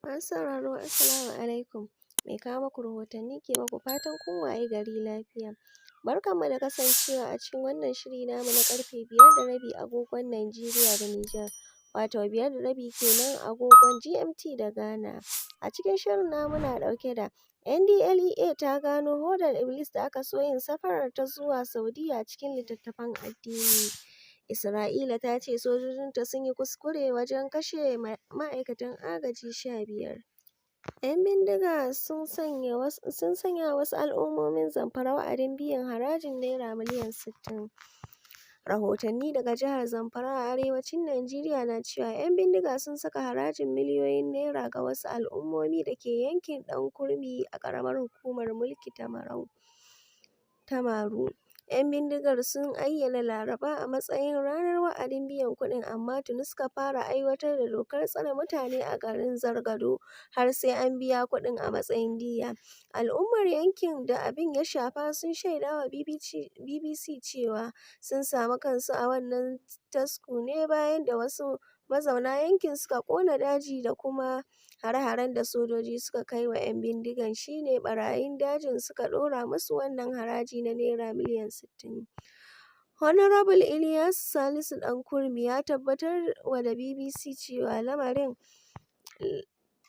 Masu sauraro Assalamu alaikum. Mai kawo muku rahotanni ke muku fatan kun waye gari lafiya. Barkanmu da kasancewa a cikin wannan shiri namu na karfe 5:30 agogon Najeriya da Nijar. Wato 5:30 kenan agogon GMT da Ghana. A cikin shirin namu na ɗauke da NDLEA ta gano hodar Iblis da aka so yin safarar ta zuwa Saudiya cikin littattafan addini. Isra'ila ta ce sojojinta sun yi kuskure wajen kashe ma'aikatan agaji 15. 'Yan bindiga sun sanya wasu al'ummomin Zamfara wa'adin biyan harajin Naira miliyan 60. Rahotanni daga jihar Zamfara a arewacin Najeriya na cewa 'yan bindiga sun saka harajin miliyoyin Naira ga wasu al'ummomi da ke yankin Ɗan Kurmi a ƙaramar hukumar mulki ta Maru. 'Yan bindigar sun ayyana Laraba a matsayin ranar wa'adin biyan kuɗin, amma tuni suka fara aiwatar da dokar tsare mutane a garin Zargado har sai an biya kuɗin a matsayin diyya. Al'ummar yankin da abin ya shafa sun shaidawa BBC cewa sun samu kansu a wannan tasku ne bayan da wasu mazauna yankin suka ƙona daji da kuma hare-haren da sojoji suka kai wa 'yan bindigan. Shi ne ɓarayin dajin suka ɗora musu wannan haraji na Naira miliyan 60. Honorable Ilyasu Salisu Ɗan Kurmi ya tabbatar wa da BBC cewa lamarin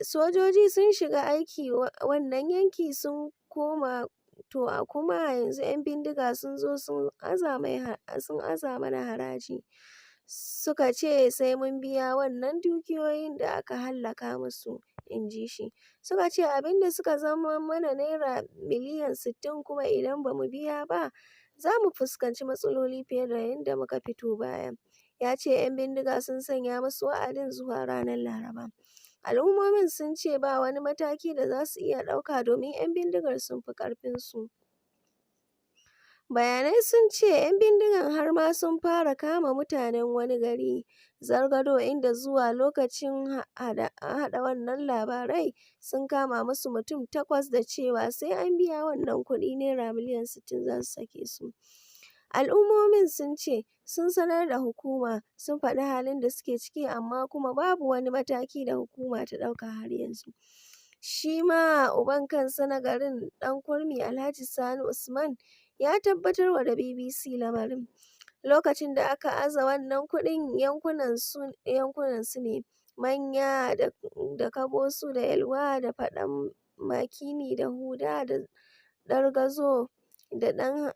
sojoji sun shiga aiki wannan yanki sun koma kuma yanzu 'yan bindiga sun zo sun aza mana haraji. Suka ce sai mun biya wannan dukiyoyin da aka hallaka musu, in ji shi. Suka ce abin da suka zama mana Naira miliyan 60 kuma idan ba mu biya ba za mu fuskanci matsaloli fiye da yadda muka fito baya. Ya ce 'yan bindiga sun sanya musu wa'adin zuwa ranar Laraba. Al'ummomin sun ce ba wani mataki da za su iya ɗauka domin 'yan bindigar sun fi ƙarfinsu. Bayanai sun ce 'yan bindigan har ma sun fara kama mutanen wani gari, Zargado, inda zuwa lokacin haɗa wannan labarai sun kama musu mutum 8 da cewa sai an biya wannan kuɗi Naira miliyan 60 za su sake su. Al'ummomin sun ce sun sanar da hukuma, sun faɗi halin da suke ciki, amma kuma babu wani mataki da hukuma ta ɗauka har yanzu. Shi ma uban kansa na garin Ɗan Kurmi, Alhaji Sani Usman, ya tabbatar wa da BBC lamarin. Lokacin da aka aza wannan kuɗin yankunan su ne Manya da Kabosu da Yalwa da Faɗan Makini da Huda da Ɗargazo da ɗan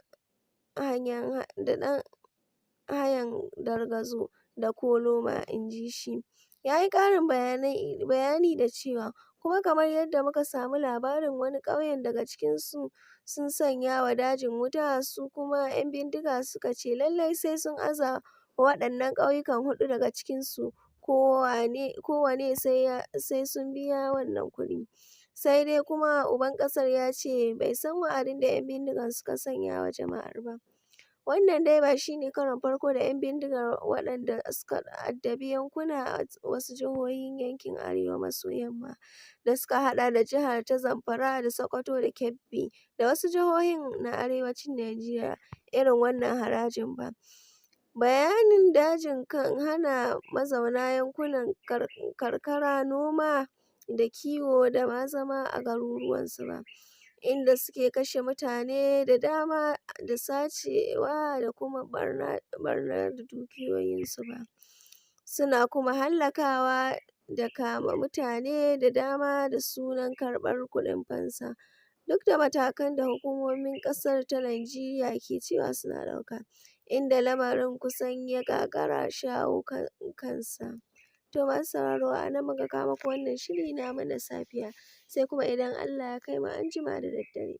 hayan Dargazo da Koloma, in ji shi. Ya yi ƙarin bayani da cewa kuma kamar yadda muka samu labarin wani ƙauyen daga cikinsu sun sanya wa dajin wuta, su kuma 'yan bindiga suka ce lallai sai sun aza waɗannan ƙauyukan 4 daga cikinsu kowane sai sun biya wannan kuɗi. Sai dai kuma uban ƙasar ya ce bai san wa'adin da 'yan bindigan suka sanya wa jama'ar ba. Wannan dai ba shi ne karon farko da 'yan bindigar waɗanda suka addabi yankuna a wasu jihohin yankin arewa maso yamma da suka haɗa da jihar ta Zamfara da Sokoto da Kebbi da wasu jihohin na arewacin Najeriya irin wannan harajin ba. Bayanin dajin kan hana mazauna yankunan karkara noma da kiwo da ma zama a garuruwansu ba, inda suke kashe mutane da dama da sacewa da kuma ɓarnar da dukiyoyinsu ba. Suna kuma hallakawa da kama mutane da dama da sunan karɓar kuɗin fansa. Duk da matakan da hukumomin ƙasar ta Najeriya ke cewa suna ɗauka, inda lamarin kusan ya gagara shawo kansa. To masu sauraro a nan muka kawo muku wannan shiri namu na safiya, sai kuma idan Allah ya kai mu anjima da daddare.